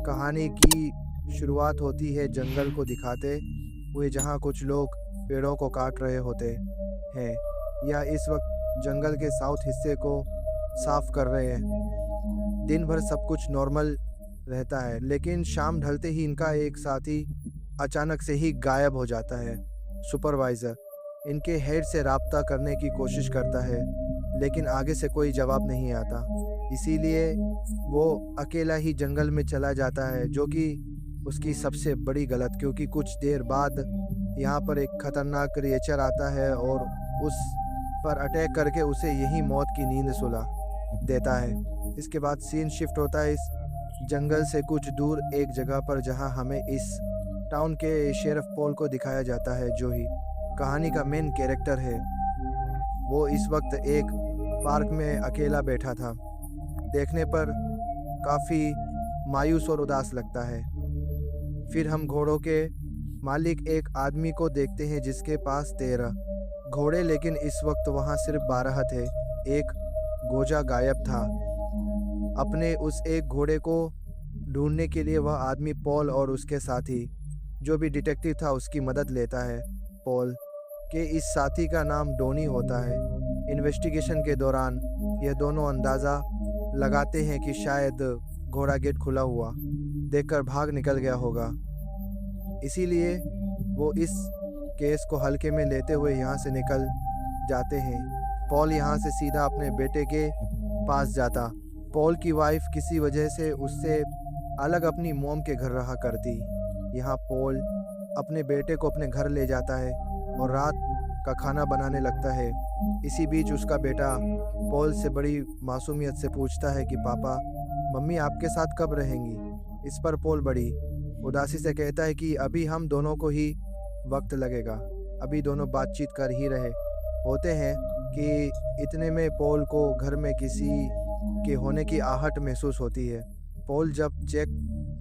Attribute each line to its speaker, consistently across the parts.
Speaker 1: कहानी की शुरुआत होती है जंगल को दिखाते हुए, जहाँ कुछ लोग पेड़ों को काट रहे होते हैं या इस वक्त जंगल के साउथ हिस्से को साफ कर रहे हैं। दिन भर सब कुछ नॉर्मल रहता है, लेकिन शाम ढलते ही इनका एक साथी अचानक से ही गायब हो जाता है। सुपरवाइज़र इनके हेड से राब्ता करने की कोशिश करता है, लेकिन आगे से कोई जवाब नहीं आता। इसीलिए वो अकेला ही जंगल में चला जाता है, जो कि उसकी सबसे बड़ी गलत, क्योंकि कुछ देर बाद यहाँ पर एक खतरनाक क्रिएचर आता है और उस पर अटैक करके उसे यही मौत की नींद सुला देता है। इसके बाद सीन शिफ्ट होता है इस जंगल से कुछ दूर एक जगह पर, जहाँ हमें इस टाउन के शेरिफ पॉल को दिखाया जाता है, जो ही कहानी का मेन कैरेक्टर है। वो इस वक्त एक पार्क में अकेला बैठा था। देखने पर काफ़ी मायूस और उदास लगता है। फिर हम घोड़ों के मालिक एक आदमी को देखते हैं जिसके पास 13 घोड़े, लेकिन इस वक्त वहाँ सिर्फ 12 थे। एक गोजा गायब था। अपने उस एक घोड़े को ढूंढने के लिए वह आदमी पॉल और उसके साथी, जो भी डिटेक्टिव था, उसकी मदद लेता है। पॉल के इस साथी का नाम डोनी होता है। इन्वेस्टिगेशन के दौरान यह दोनों अंदाज़ा लगाते हैं कि शायद घोड़ा गेट खुला हुआ देखकर भाग निकल गया होगा, इसीलिए वो इस केस को हल्के में लेते हुए यहाँ से निकल जाते हैं। पॉल यहाँ से सीधा अपने बेटे के पास जाता। पॉल की वाइफ किसी वजह से उससे अलग अपनी मॉम के घर रहा करती। यहाँ पॉल अपने बेटे को अपने घर ले जाता है और रात का खाना बनाने लगता है। इसी बीच उसका बेटा पॉल से बड़ी मासूमियत से पूछता है कि पापा, मम्मी आपके साथ कब रहेंगी? इस पर पॉल बड़ी उदासी से कहता है कि अभी हम दोनों को ही वक्त लगेगा, अभी दोनों बातचीत कर ही रहे होते हैं कि इतने में पॉल को घर में किसी के होने की आहट महसूस होती है। पॉल जब चेक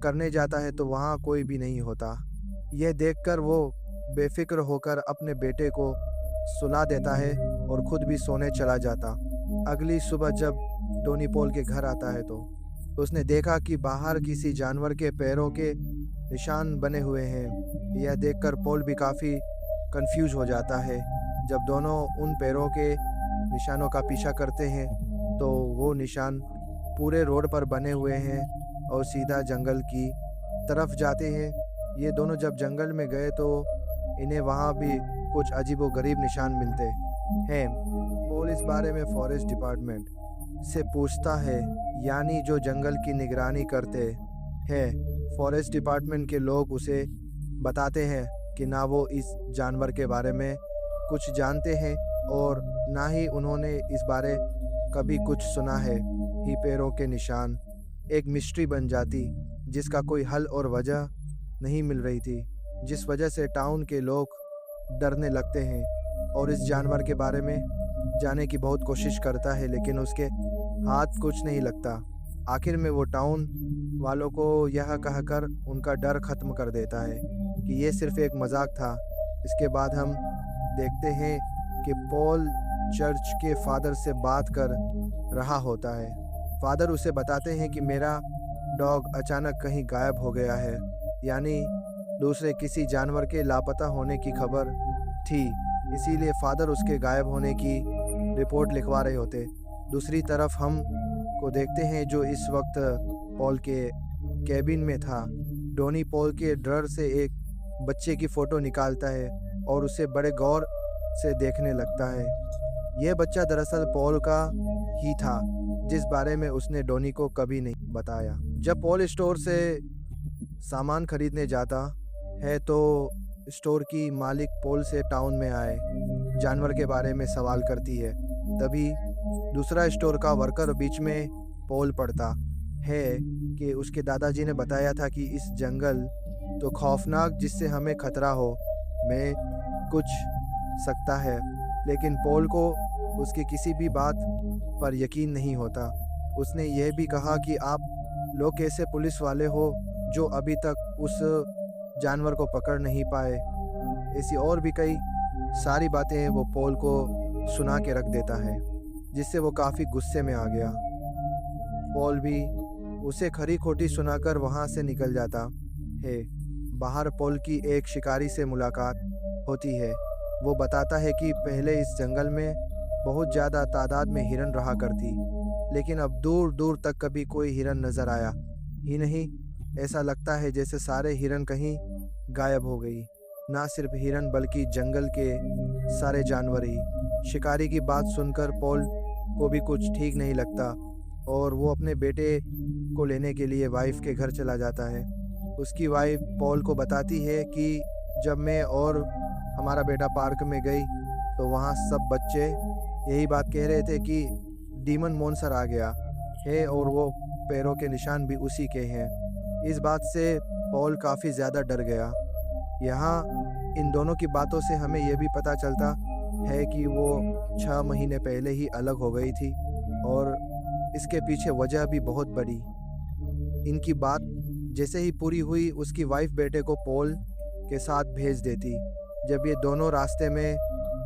Speaker 1: करने जाता है तो वहाँ कोई भी नहीं होता। यह देखकर वो बेफिक्र होकर अपने बेटे को सुला देता है और खुद भी सोने चला जाता। अगली सुबह जब टोनी पॉल के घर आता है तो उसने देखा कि बाहर किसी जानवर के पैरों के निशान बने हुए हैं। यह देखकर पॉल भी काफ़ी कंफ्यूज हो जाता है। जब दोनों उन पैरों के निशानों का पीछा करते हैं तो वो निशान पूरे रोड पर बने हुए हैं और सीधा जंगल की तरफ जाते हैं। ये दोनों जब जंगल में गए तो इन्हें वहाँ भी कुछ अजीबोगरीब निशान मिलते हैं। पॉल इस बारे में फॉरेस्ट डिपार्टमेंट से पूछता है, यानी जो जंगल की निगरानी करते हैं। फॉरेस्ट डिपार्टमेंट के लोग उसे बताते हैं कि ना वो इस जानवर के बारे में कुछ जानते हैं और ना ही उन्होंने इस बारे कभी कुछ सुना है। ही पैरों के निशान एक मिस्ट्री बन जाती जिसका कोई हल और वजह नहीं मिल रही थी, जिस वजह से टाउन के लोग डरने लगते हैं और इस जानवर के बारे में जानने की बहुत कोशिश करता है, लेकिन उसके हाथ कुछ नहीं लगता। आखिर में वो टाउन वालों को यह कहकर उनका डर ख़त्म कर देता है कि ये सिर्फ एक मजाक था। इसके बाद हम देखते हैं कि पॉल चर्च के फादर से बात कर रहा होता है। फादर उसे बताते हैं कि मेरा डॉग अचानक कहीं गायब हो गया है, यानी दूसरे किसी जानवर के लापता होने की खबर थी। इसीलिए फादर उसके गायब होने की रिपोर्ट लिखवा रहे होते। दूसरी तरफ हम को देखते हैं जो इस वक्त पॉल के कैबिन में था। डोनी पॉल के ड्रॉर से एक बच्चे की फ़ोटो निकालता है और उसे बड़े गौर से देखने लगता है। यह बच्चा दरअसल पॉल का ही था, जिस बारे में उसने डोनी को कभी नहीं बताया। जब पॉल स्टोर से सामान खरीदने जाता है तो स्टोर की मालिक पॉल से टाउन में आए जानवर के बारे में सवाल करती है। तभी दूसरा स्टोर का वर्कर बीच में पॉल पड़ता है कि उसके दादाजी ने बताया था कि इस जंगल तो खौफनाक, जिससे हमें खतरा हो में कुछ सकता है, लेकिन पॉल को उसकी किसी भी बात पर यकीन नहीं होता। उसने यह भी कहा कि आप लोग कैसे पुलिस वाले हो जो अभी तक उस जानवर को पकड़ नहीं पाए। ऐसी और भी कई सारी बातें वो पॉल को सुना के रख देता है, जिससे वो काफ़ी गुस्से में आ गया। पॉल भी उसे खरी खोटी सुनाकर वहां से निकल जाता है। बाहर पॉल की एक शिकारी से मुलाकात होती है। वो बताता है कि पहले इस जंगल में बहुत ज़्यादा तादाद में हिरन रहा करती, लेकिन अब दूर दूर तक कभी कोई हिरन नजर आया ही नहीं। ऐसा लगता है जैसे सारे हिरन कहीं गायब हो गई। ना सिर्फ हिरन बल्कि जंगल के सारे जानवर ही। शिकारी की बात सुनकर पॉल को भी कुछ ठीक नहीं लगता और वो अपने बेटे को लेने के लिए वाइफ के घर चला जाता है। उसकी वाइफ पॉल को बताती है कि जब मैं और हमारा बेटा पार्क में गई तो वहाँ सब बच्चे यही बात कह रहे थे कि डीमन मॉन्स्टर आ गया है और वो पैरों के निशान भी उसी के हैं। इस बात से पॉल काफ़ी ज़्यादा डर गया। यहाँ इन दोनों की बातों से हमें यह भी पता चलता है कि वो 6 महीने पहले ही अलग हो गई थी और इसके पीछे वजह भी बहुत बड़ी। इनकी बात जैसे ही पूरी हुई उसकी वाइफ बेटे को पॉल के साथ भेज देती। जब ये दोनों रास्ते में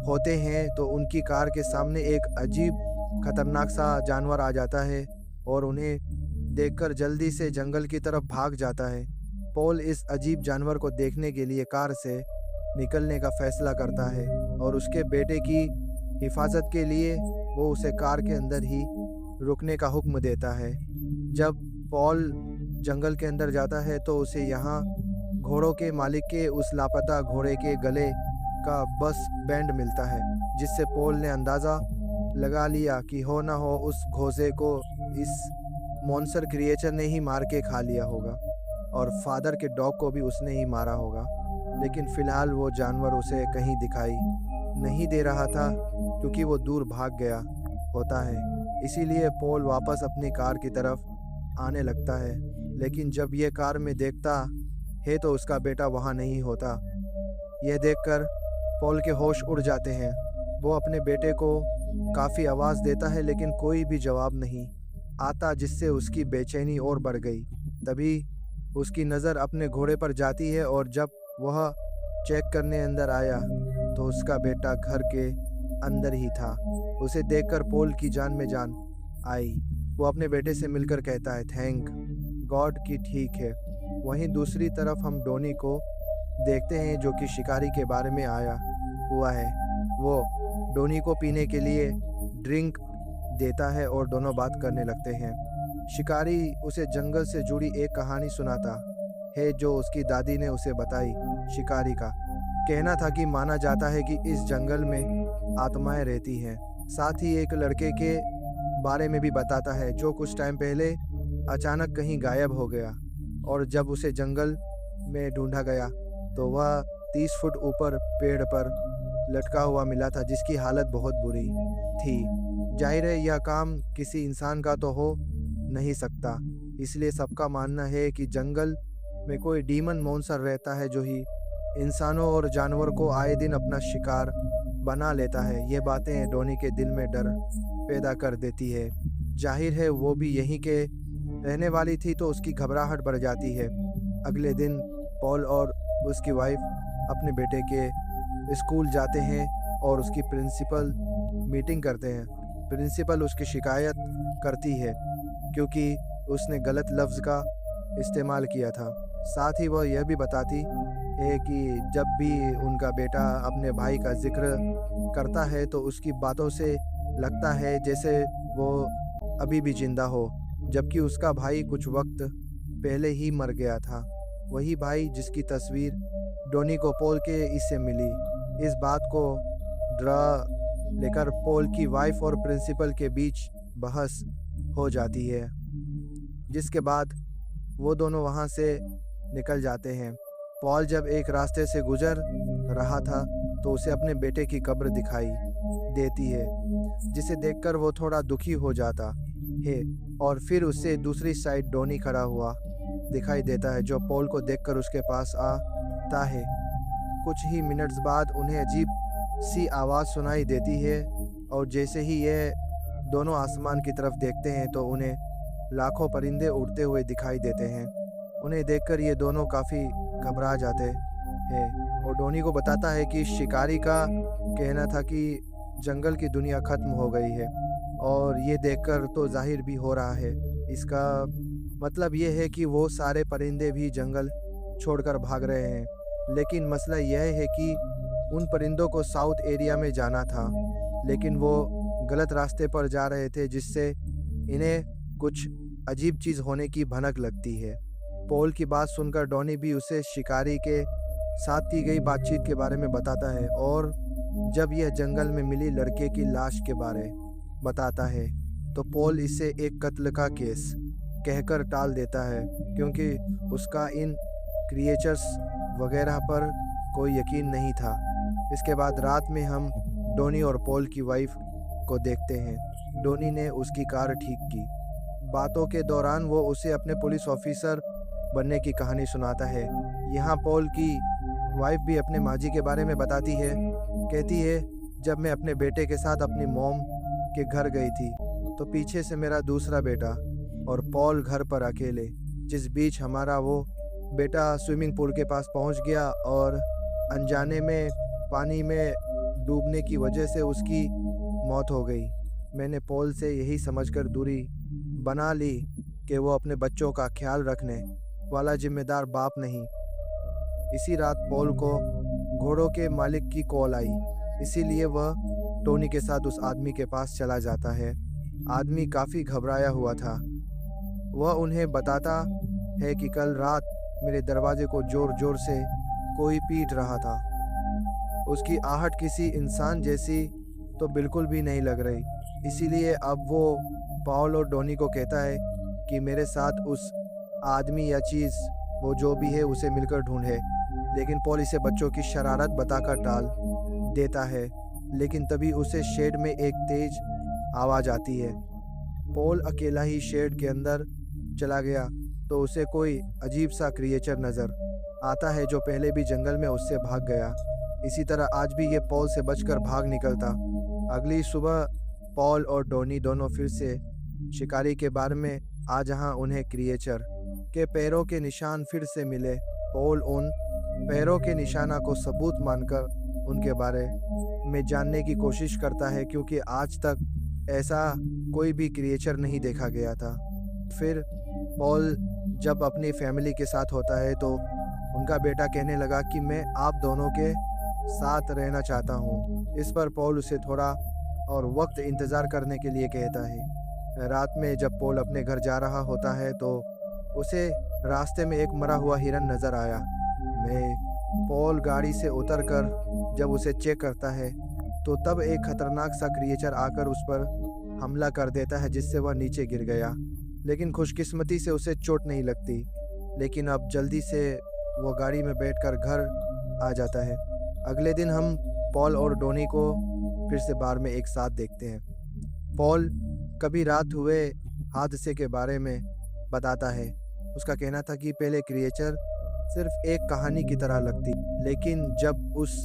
Speaker 1: होते हैं तो उनकी कार के सामने एक अजीब खतरनाक सा जानवर आ जाता है और उन्हें देखकर जल्दी से जंगल की तरफ भाग जाता है। पॉल इस अजीब जानवर को देखने के लिए कार से निकलने का फैसला करता है और उसके बेटे की हिफाजत के लिए वो उसे कार के अंदर ही रुकने का हुक्म देता है। जब पॉल जंगल के अंदर जाता है तो उसे यहाँ घोड़ों के मालिक के उस लापता घोड़े के गले का बस बैंड मिलता है, जिससे पॉल ने अंदाज़ा लगा लिया कि हो ना हो उस घोड़े को इस मॉन्स्टर क्रिएचर ने ही मार के खा लिया होगा और फादर के डॉग को भी उसने ही मारा होगा। लेकिन फ़िलहाल वो जानवर उसे कहीं दिखाई नहीं दे रहा था क्योंकि वो दूर भाग गया होता है। इसीलिए पॉल वापस अपनी कार की तरफ आने लगता है, लेकिन जब ये कार में देखता है तो उसका बेटा वहाँ नहीं होता। यह देखकर पॉल के होश उड़ जाते हैं। वो अपने बेटे को काफ़ी आवाज़ देता है लेकिन कोई भी जवाब नहीं आता, जिससे उसकी बेचैनी और बढ़ गई। तभी उसकी नज़र अपने घोड़े पर जाती है और जब वह चेक करने अंदर आया तो उसका बेटा घर के अंदर ही था। उसे देखकर पॉल की जान में जान आई। वो अपने बेटे से मिलकर कहता है थैंक गॉड कि ठीक है। वहीं दूसरी तरफ हम डोनी को देखते हैं जो कि शिकारी के बारे में आया हुआ है। वो डोनी को पीने के लिए ड्रिंक देता है और दोनों बात करने लगते हैं। शिकारी उसे जंगल से जुड़ी एक कहानी सुनाता है जो उसकी दादी ने उसे बताई। शिकारी का कहना था कि माना जाता है कि इस जंगल में आत्माएं रहती हैं। साथ ही एक लड़के के बारे में भी बताता है जो कुछ टाइम पहले अचानक कहीं गायब हो गया और जब उसे जंगल में ढूंढा गया तो वह 30 फुट ऊपर पेड़ पर लटका हुआ मिला था, जिसकी हालत बहुत बुरी थी। जाहिर है यह काम किसी इंसान का तो हो नहीं सकता, इसलिए सबका मानना है कि जंगल में कोई डीमन मॉन्स्टर रहता है जो ही इंसानों और जानवर को आए दिन अपना शिकार बना लेता है। ये बातें डोनी के दिल में डर पैदा कर देती है। जाहिर है वो भी यहीं के रहने वाली थी तो उसकी घबराहट बढ़ जाती है। अगले दिन पॉल और उसकी वाइफ अपने बेटे के स्कूल जाते हैं और उसकी प्रिंसिपल मीटिंग करते हैं। प्रिंसिपल उसकी शिकायत करती है क्योंकि उसने गलत लफ्ज़ का इस्तेमाल किया था। साथ ही वह यह भी बताती है कि जब भी उनका बेटा अपने भाई का जिक्र करता है तो उसकी बातों से लगता है जैसे वो अभी भी जिंदा हो, जबकि उसका भाई कुछ वक्त पहले ही मर गया था। वही भाई जिसकी तस्वीर डोनी को पॉल के इससे मिली। इस बात को ड्रा लेकर पॉल की वाइफ और प्रिंसिपल के बीच बहस हो जाती है, जिसके बाद वो दोनों वहाँ से निकल जाते हैं। पॉल जब एक रास्ते से गुजर रहा था तो उसे अपने बेटे की कब्र दिखाई देती है, जिसे देखकर वो थोड़ा दुखी हो जाता है और फिर उससे दूसरी साइड डोनी खड़ा हुआ दिखाई देता है जो पॉल को देखकर उसके पास आता है। कुछ ही मिनट्स बाद उन्हें अजीब सी आवाज़ सुनाई देती है और जैसे ही यह दोनों आसमान की तरफ देखते हैं तो उन्हें लाखों परिंदे उड़ते हुए दिखाई देते हैं। उन्हें देखकर ये दोनों काफ़ी घबरा जाते हैं और डोनी को बताता है कि शिकारी का कहना था कि जंगल की दुनिया ख़त्म हो गई है और ये देखकर तो जाहिर भी हो रहा है। इसका मतलब ये है कि वो सारे परिंदे भी जंगल छोड़कर भाग रहे हैं। लेकिन मसला यह है कि उन परिंदों को साउथ एरिया में जाना था, लेकिन वो गलत रास्ते पर जा रहे थे, जिससे इन्हें कुछ अजीब चीज़ होने की भनक लगती है। पॉल की बात सुनकर डॉनी भी उसे शिकारी के साथ की गई बातचीत के बारे में बताता है और जब यह जंगल में मिली लड़के की लाश के बारे बताता है तो पॉल इसे एक कत्ल का केस कहकर टाल देता है, क्योंकि उसका इन क्रिएचर्स वगैरह पर कोई यकीन नहीं था। इसके बाद रात में हम डोनी और पॉल की वाइफ को देखते हैं। डोनी ने उसकी कार ठीक की। बातों के दौरान वो उसे अपने पुलिस ऑफिसर बनने की कहानी सुनाता है। यहाँ पॉल की वाइफ भी अपने माजी के बारे में बताती है। कहती है, जब मैं अपने बेटे के साथ अपनी मॉम के घर गई थी तो पीछे से मेरा दूसरा बेटा और पॉल घर पर अकेले। जिस बीच हमारा वो बेटा स्विमिंग पूल के पास पहुंच गया और अनजाने में पानी में डूबने की वजह से उसकी मौत हो गई। मैंने पॉल से यही समझकर दूरी बना ली कि वो अपने बच्चों का ख्याल रखने वाला जिम्मेदार बाप नहीं। इसी रात पॉल को घोड़ों के मालिक की कॉल आई, इसीलिए वह टोनी के साथ उस आदमी के पास चला जाता है। आदमी काफ़ी घबराया हुआ था। वह उन्हें बताता है कि कल रात मेरे दरवाजे को ज़ोर ज़ोर से कोई पीट रहा था। उसकी आहट किसी इंसान जैसी तो बिल्कुल भी नहीं लग रही। इसीलिए अब वो पॉल और डोनी को कहता है कि मेरे साथ उस आदमी या चीज़ वो जो भी है उसे मिलकर ढूंढे। लेकिन पॉल इसे बच्चों की शरारत बताकर टाल देता है। लेकिन तभी उसे शेड में एक तेज आवाज़ आती है। पॉल अकेला ही शेड के अंदर चला गया तो उसे कोई अजीब सा क्रिएचर नज़र आता है जो पहले भी जंगल में उससे भाग गया। इसी तरह आज भी ये पॉल से बचकर भाग निकलता। अगली सुबह पॉल और डोनी दोनों फिर से शिकारी के बारे में जहाँ उन्हें क्रिएचर के पैरों के निशान फिर से मिले। पॉल उन पैरों के निशाना को सबूत मानकर उनके बारे में जानने की कोशिश करता है, क्योंकि आज तक ऐसा कोई भी क्रिएचर नहीं देखा गया था। फिर पॉल जब अपनी फैमिली के साथ होता है तो उनका बेटा कहने लगा कि मैं आप दोनों के साथ रहना चाहता हूँ। इस पर पॉल उसे थोड़ा और वक्त इंतज़ार करने के लिए कहता है। रात में जब पॉल अपने घर जा रहा होता है तो उसे रास्ते में एक मरा हुआ हिरन नज़र आया। पॉल गाड़ी से उतरकर जब उसे चेक करता है तो तब एक खतरनाक सा क्रिएचर आकर उस पर हमला कर देता है, जिससे वह नीचे गिर गया। लेकिन खुशकिस्मती से उसे चोट नहीं लगती। लेकिन अब जल्दी से वो गाड़ी में बैठकर घर आ जाता है। अगले दिन हम पॉल और डोनी को फिर से बार में एक साथ देखते हैं। पॉल कभी रात हुए हादसे के बारे में बताता है। उसका कहना था कि पहले क्रिएचर सिर्फ एक कहानी की तरह लगती, लेकिन जब उस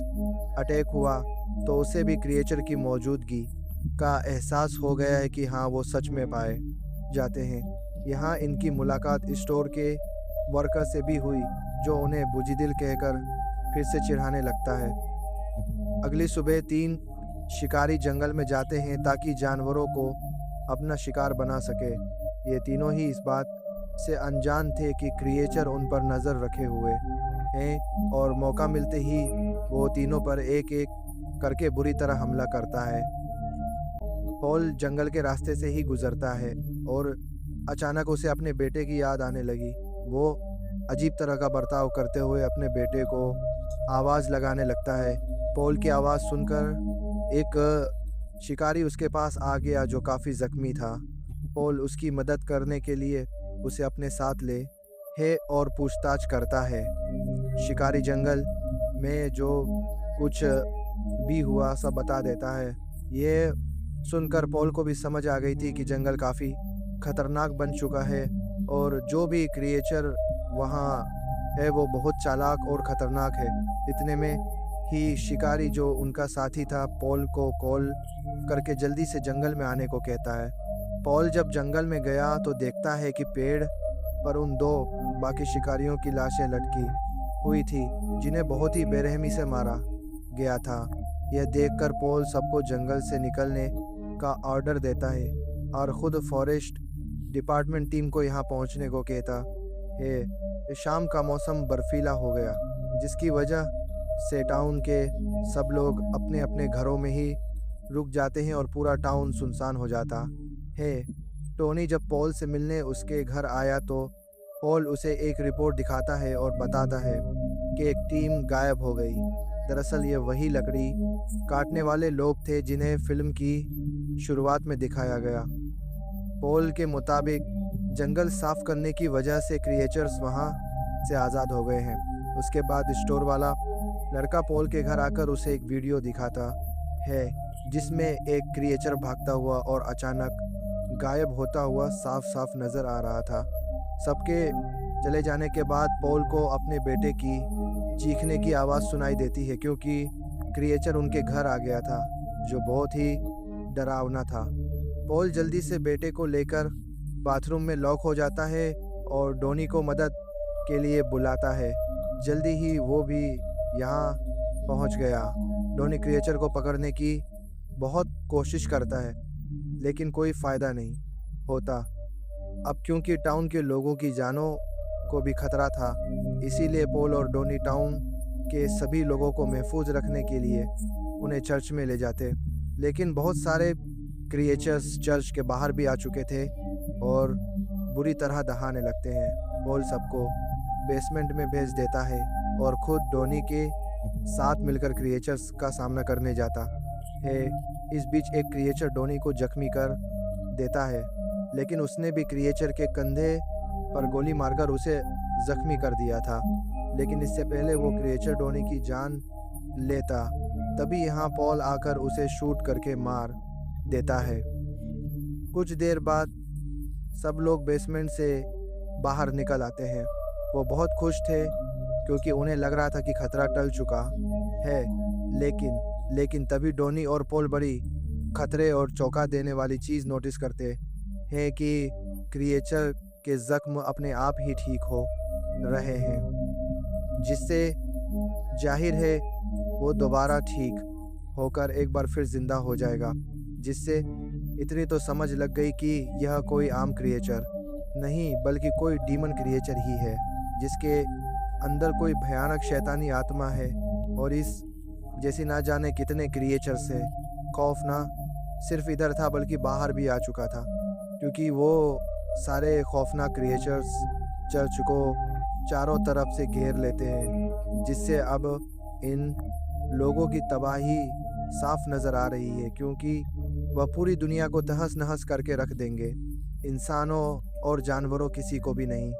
Speaker 1: अटैक हुआ तो उसे भी क्रिएचर की मौजूदगी का एहसास हो गया है कि हाँ, वो सच में पाए जाते हैं। यहाँ इनकी मुलाकात स्टोर के वर्कर से भी हुई, जो उन्हें बुजिदिल कहकर फिर से चिढ़ाने लगता है। अगली सुबह 3 शिकारी जंगल में जाते हैं ताकि जानवरों को अपना शिकार बना सके। ये तीनों ही इस बात से अनजान थे कि क्रिएचर उन पर नज़र रखे हुए हैं और मौका मिलते ही वो तीनों पर एक एक करके बुरी तरह हमला करता है। पॉल जंगल के रास्ते से ही गुजरता है और अचानक उसे अपने बेटे की याद आने लगी। वो अजीब तरह का बर्ताव करते हुए अपने बेटे को आवाज़ लगाने लगता है। पॉल की आवाज़ सुनकर एक शिकारी उसके पास आ गया जो काफ़ी ज़ख्मी था। पॉल उसकी मदद करने के लिए उसे अपने साथ ले है और पूछताछ करता है। शिकारी जंगल में जो कुछ भी हुआ सब बता देता है। ये सुनकर पॉल को भी समझ आ गई थी कि जंगल काफ़ी खतरनाक बन चुका है और जो भी क्रिएचर वहाँ है वो बहुत चालाक और ख़तरनाक है। इतने में ही शिकारी जो उनका साथी था पॉल को कॉल करके जल्दी से जंगल में आने को कहता है। पॉल जब जंगल में गया तो देखता है कि पेड़ पर उन 2 बाकी शिकारियों की लाशें लटकी हुई थी, जिन्हें बहुत ही बेरहमी से मारा गया था। यह देखकर पॉल सबको जंगल से निकलने का ऑर्डर देता है और ख़ुद फॉरेस्ट डिपार्टमेंट टीम को यहाँ पहुँचने को कहता है। शाम का मौसम बर्फीला हो गया, जिसकी वजह से टाउन के सब लोग अपने अपने घरों में ही रुक जाते हैं और पूरा टाउन सुनसान हो जाता है। टोनी जब पॉल से मिलने उसके घर आया तो पॉल उसे एक रिपोर्ट दिखाता है और बताता है कि एक टीम गायब हो गई। दरअसल ये वही लकड़ी काटने वाले लोग थे जिन्हें फिल्म की शुरुआत में दिखाया गया। पॉल के मुताबिक जंगल साफ करने की वजह से क्रिएचर्स वहाँ से आज़ाद हो गए हैं। उसके बाद स्टोर वाला लड़का पॉल के घर आकर उसे एक वीडियो दिखाता है जिसमें एक क्रिएचर भागता हुआ और अचानक गायब होता हुआ साफ साफ नज़र आ रहा था। सबके चले जाने के बाद पॉल को अपने बेटे की चीखने की आवाज़ सुनाई देती है, क्योंकि क्रिएचर उनके घर आ गया था, जो बहुत ही डरावना था। पॉल जल्दी से बेटे को लेकर बाथरूम में लॉक हो जाता है और डोनी को मदद के लिए बुलाता है। जल्दी ही वो भी यहाँ पहुँच गया। डोनी क्रिएचर को पकड़ने की बहुत कोशिश करता है, लेकिन कोई फ़ायदा नहीं होता। अब क्योंकि टाउन के लोगों की जानों को भी खतरा था, इसीलिए पॉल और डोनी टाउन के सभी लोगों को महफूज रखने के लिए उन्हें चर्च में ले जाते। लेकिन बहुत सारे क्रिएचर्स चर्च के बाहर भी आ चुके थे और बुरी तरह दहाने लगते हैं। पॉल सबको बेसमेंट में भेज देता है और खुद डोनी के साथ मिलकर क्रिएचर्स का सामना करने जाता है। इस बीच एक क्रिएचर डोनी को जख्मी कर देता है, लेकिन उसने भी क्रिएचर के कंधे पर गोली मारकर उसे जख्मी कर दिया था। लेकिन इससे पहले वो क्रिएचर डोनी की जान लेता, तभी यहाँ पॉल आकर उसे शूट करके मार देता है। कुछ देर बाद सब लोग बेसमेंट से बाहर निकल आते हैं। वो बहुत खुश थे क्योंकि उन्हें लग रहा था कि खतरा टल चुका है। लेकिन तभी डोनी और पॉल बड़ी खतरे और चौंका देने वाली चीज़ नोटिस करते हैं कि क्रिएचर के जख्म अपने आप ही ठीक हो रहे हैं, जिससे जाहिर है वो दोबारा ठीक होकर एक बार फिर जिंदा हो जाएगा। जिससे इतनी तो समझ लग गई कि यह कोई आम क्रिएचर नहीं बल्कि कोई डीमन क्रिएचर ही है, जिसके अंदर कोई भयानक शैतानी आत्मा है। और इस जैसी ना जाने कितने क्रिएचर से खौफ ना सिर्फ इधर था बल्कि बाहर भी आ चुका था, क्योंकि वो सारे खौफनाक क्रिएचर्स चर्च को चारों तरफ से घेर लेते हैं, जिससे अब इन लोगों की तबाही साफ नज़र आ रही है, क्योंकि वह पूरी दुनिया को तहस नहस करके रख देंगे। इंसानों और जानवरों किसी को भी नहीं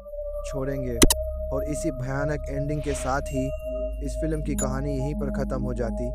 Speaker 1: छोड़ेंगे। और इसी भयानक एंडिंग के साथ ही इस फिल्म की कहानी यहीं पर ख़त्म हो जाती।